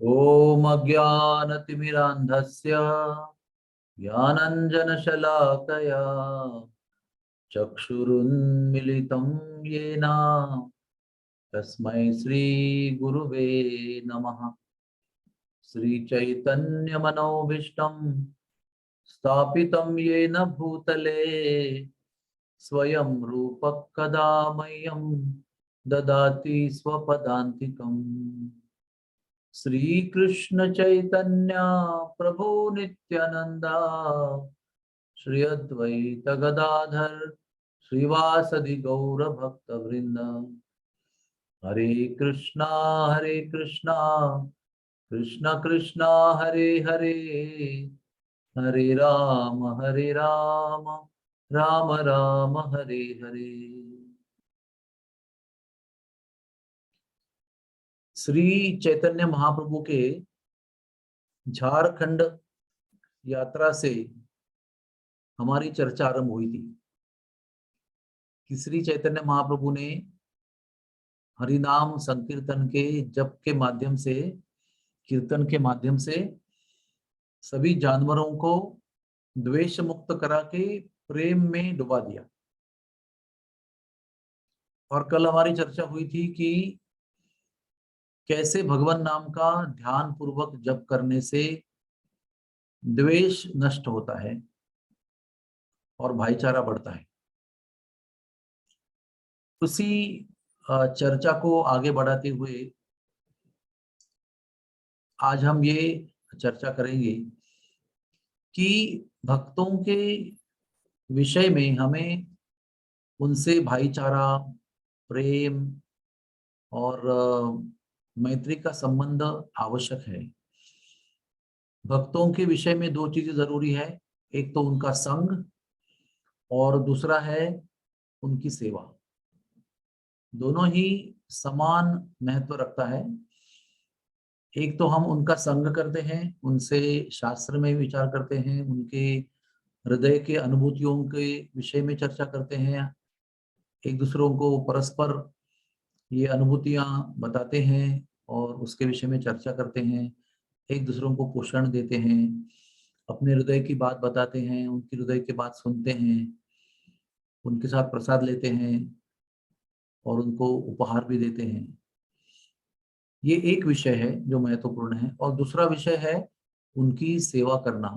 ॐ अज्ञानतिमिरान्धस्य ज्ञानाञ्जनशलाकया चक्षुरुन्मिलितं येन तस्मै श्रीगुरुवे नमः। श्रीचैतन्यमनोभीष्टं स्थापितं येन भूतले स्वयं रूपः कदा मह्यं ददाति स्वपदान्तिकम्। श्री कृष्ण चैतन्य प्रभु नित्यानंदा श्री अद्वैत गदाधर श्रीवासदि गौर भक्त वृंद। हरे कृष्णा कृष्णा कृष्णा हरे हरे, हरे राम राम राम हरे हरे। श्री चैतन्य महाप्रभु के झारखंड यात्रा से हमारी चर्चा आरंभ हुई थी कि श्री चैतन्य महाप्रभु ने हरिनाम संकीर्तन के जप के माध्यम से, कीर्तन के माध्यम से सभी जानवरों को द्वेष मुक्त करा के प्रेम में डुबा दिया। और कल हमारी चर्चा हुई थी कि कैसे भगवान नाम का ध्यान पूर्वक जप करने से द्वेष नष्ट होता है और भाईचारा बढ़ता है। उसी चर्चा को आगे बढ़ाते हुए आज हम ये चर्चा करेंगे कि भक्तों के विषय में हमें उनसे भाईचारा, प्रेम और मैत्री का संबंध आवश्यक है। भक्तों के विषय में दो चीजें जरूरी है, एक तो उनका संग और दूसरा है उनकी सेवा। दोनों ही समान महत्व रखता है। एक तो हम उनका संग करते हैं, उनसे शास्त्र में विचार करते हैं, उनके हृदय के अनुभूतियों के विषय में चर्चा करते हैं, एक दूसरों को परस्पर ये अनुभूतियां बताते हैं और उसके विषय में चर्चा करते हैं, एक दूसरों को पोषण देते हैं, अपने हृदय की बात बताते हैं, उनकी हृदय की बात सुनते हैं, उनके साथ प्रसाद लेते हैं और उनको उपहार भी देते हैं। ये एक विषय है जो महत्वपूर्ण है। और दूसरा विषय है उनकी सेवा करना।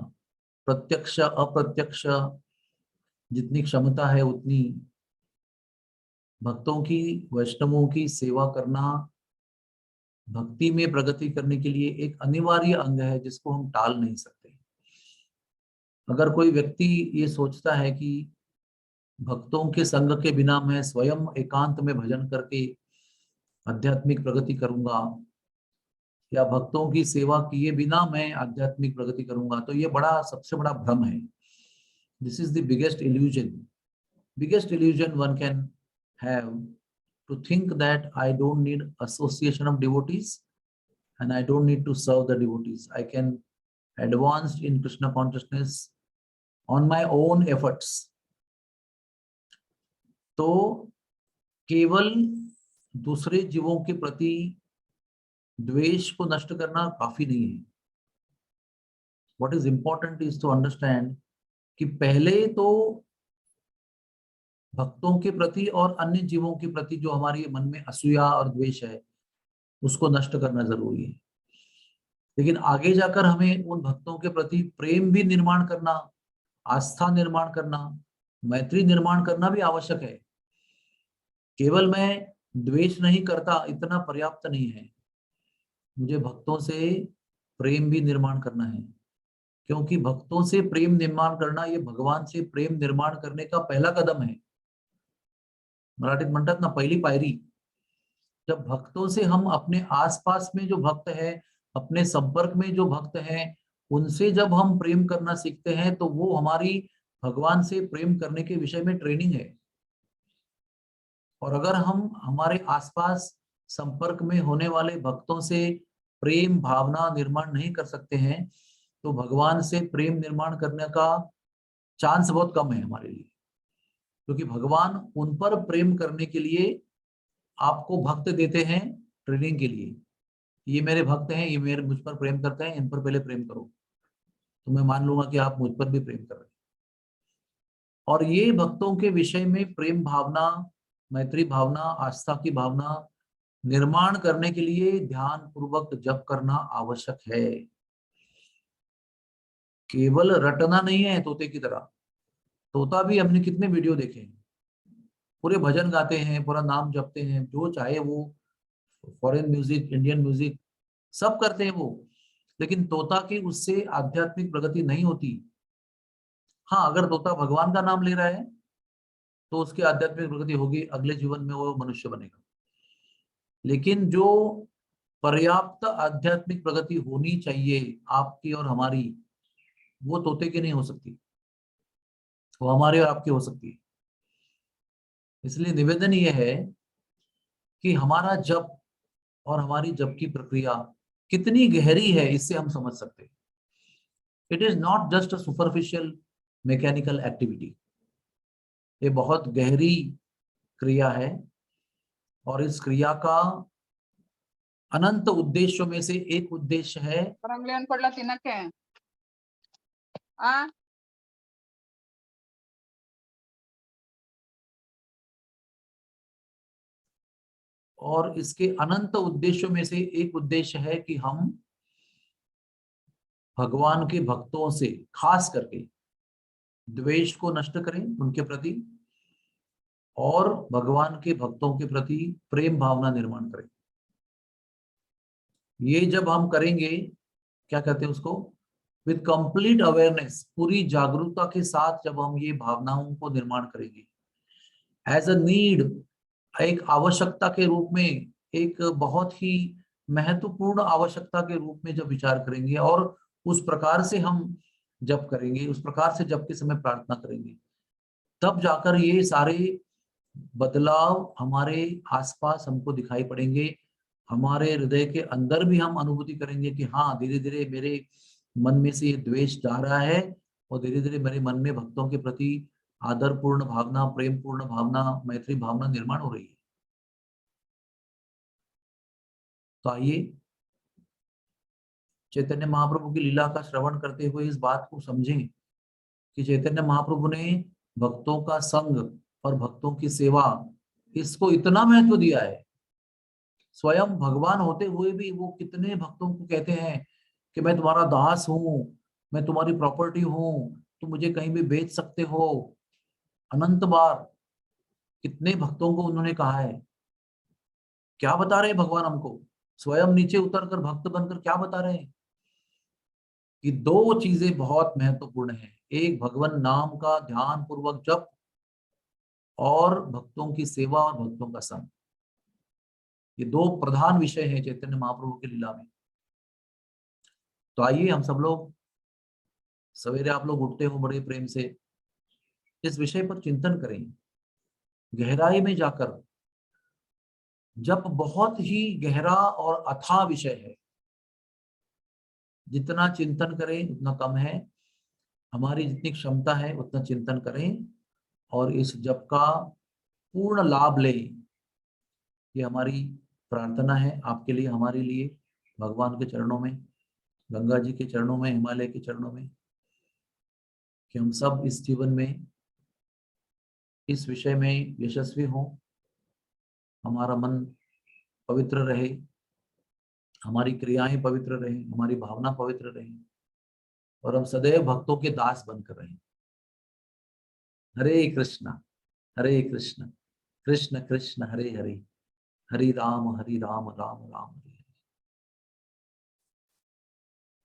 प्रत्यक्ष अप्रत्यक्ष जितनी क्षमता है उतनी भक्तों की, वैष्णवों की सेवा करना भक्ति में प्रगति करने के लिए एक अनिवार्य अंग है जिसको हम टाल नहीं सकते। अगर कोई व्यक्ति ये सोचता है कि भक्तों के संग के बिना मैं स्वयं एकांत में भजन करके आध्यात्मिक प्रगति करूंगा या भक्तों की सेवा किए बिना मैं आध्यात्मिक प्रगति करूंगा, तो ये सबसे बड़ा भ्रम है। This is the biggest illusion one can have, to think that I don't need association of devotees and I don't need to serve the devotees. I can advance in Krishna consciousness on my own efforts. तो केवल दूसरे जीवों के प्रति द्वेष को नष्ट करना काफी नहीं है। What is important is to understand कि पहले तो भक्तों के प्रति और अन्य जीवों के प्रति जो हमारे मन में असूया और द्वेष है उसको नष्ट करना जरूरी है। लेकिन आगे जाकर हमें उन भक्तों के प्रति प्रेम भी निर्माण करना, आस्था निर्माण करना, मैत्री निर्माण करना भी आवश्यक है। केवल मैं द्वेष नहीं करता इतना पर्याप्त नहीं है, मुझे भक्तों से प्रेम भी निर्माण करना है। क्योंकि भक्तों से प्रेम निर्माण करना ये भगवान से प्रेम निर्माण करने का पहला कदम है। मराठीत म्हणतात ना, पहिली पायरी। जब भक्तों से हम अपने आसपास में जो भक्त है, अपने संपर्क में जो भक्त हैं, उनसे जब हम प्रेम करना सीखते हैं तो वो हमारी भगवान से प्रेम करने के विषय में ट्रेनिंग है। और अगर हम हमारे आसपास संपर्क में होने वाले भक्तों से प्रेम भावना निर्माण नहीं कर सकते हैं तो भगवान से प्रेम निर्माण करने का चांस बहुत कम है हमारे लिए। क्योंकि भगवान उन पर प्रेम करने के लिए आपको भक्त देते हैं ट्रेनिंग के लिए। ये मेरे भक्त हैं, ये मेरे मुझ पर प्रेम करते हैं, इन पर पहले प्रेम करो, तो मैं मान लूंगा कि आप मुझ पर भी प्रेम कर रहे हैं। और ये भक्तों के विषय में प्रेम भावना, मैत्री भावना, आस्था की भावना निर्माण करने के लिए ध्यान पूर्वक जप करना आवश्यक है। केवल रटना नहीं है तोते की तरह। तोता भी हमने कितने वीडियो देखे हैं, पूरे भजन गाते हैं, पूरा नाम जपते हैं, जो चाहे वो, फॉरेन म्यूजिक, इंडियन म्यूजिक, सब करते हैं वो, लेकिन तोता की उससे आध्यात्मिक प्रगति नहीं होती। हाँ, अगर तोता भगवान का नाम ले रहा है तो उसकी आध्यात्मिक प्रगति होगी, अगले जीवन में वो मनुष्य बनेगा। लेकिन जो पर्याप्त आध्यात्मिक प्रगति होनी चाहिए आपकी और हमारी, वो तोते की नहीं हो सकती, वो हमारे और आपकी हो सकती है। इसलिए निवेदन ये है कि हमारा जप और हमारी जप की प्रक्रिया कितनी गहरी है, इससे हम समझ सकते हैं। It is not just a superficial mechanical activity, ये बहुत गहरी क्रिया है। और इस क्रिया का अनंत उद्देश्यों में से एक उद्देश्य है, Parang pala tinake. Ah, और इसके अनंत उद्देश्यों में से एक उद्देश्य है कि हम भगवान के भक्तों से खास करके द्वेष को नष्ट करें उनके प्रति, और भगवान के भक्तों के प्रति प्रेम भावना निर्माण करें। ये जब हम करेंगे, क्या कहते हैं उसको, विद कंप्लीट अवेयरनेस, पूरी जागरूकता के साथ जब हम ये भावनाओं को निर्माण करेंगे, एज अ नीड, एक आवश्यकता के रूप में, एक बहुत ही महत्वपूर्ण आवश्यकता के रूप में जब विचार करेंगे और उस प्रकार से हम जप करेंगे, उस प्रकार से जप के समय प्रार्थना करेंगे, तब जाकर ये सारे बदलाव हमारे आसपास हमको दिखाई पड़ेंगे। हमारे हृदय के अंदर भी हम अनुभूति करेंगे कि हाँ, धीरे धीरे मेरे मन में से ये द्वेष जा रहा है, और धीरे धीरे मेरे मन में भक्तों के प्रति आदरपूर्ण भावना, प्रेम पूर्ण भावना, मैत्री भावना निर्माण हो रही है। तो आइए चैतन्य महाप्रभु की लीला का श्रवण करते हुए इस बात को समझें कि चैतन्य महाप्रभु ने भक्तों का संग और भक्तों की सेवा, इसको इतना महत्व दिया है। स्वयं भगवान होते हुए भी वो कितने भक्तों को कहते हैं कि मैं तुम्हारा दास हूं, मैं तुम्हारी प्रॉपर्टी हूं, तुम मुझे कहीं भी बेच सकते हो। अनंत बार कितने भक्तों को उन्होंने कहा है। क्या बता रहे हैं भगवान हमको, स्वयं नीचे उतरकर भक्त बनकर क्या बता रहे हैं कि दो चीजें बहुत महत्वपूर्ण है, एक भगवान नाम का ध्यान पूर्वक जप, और भक्तों की सेवा और भक्तों का संग। ये दो प्रधान विषय हैं चैतन्य महाप्रभु की लीला में। तो आइए हम सब लोग, सवेरे आप लोग उठते हो बड़े प्रेम से, इस विषय पर चिंतन करें गहराई में जाकर। जप बहुत ही गहरा और अथाह विषय है, जितना चिंतन करें उतना कम है। हमारी जितनी क्षमता है उतना चिंतन करें और इस जप का पूर्ण लाभ लें। ये हमारी प्रार्थना है आपके लिए, हमारे लिए, भगवान के चरणों में, गंगा जी के चरणों में, हिमालय के चरणों में, कि हम सब इस जीवन में इस विषय में यशस्वी हों, हमारा मन पवित्र रहे, हमारी क्रियाएं पवित्र रहें, हमारी भावना पवित्र रहे, और हम सदैव भक्तों के दास बनकर रहें। हरे कृष्णा कृष्ण कृष्ण कृष्ण हरे हरे, हरे राम राम राम।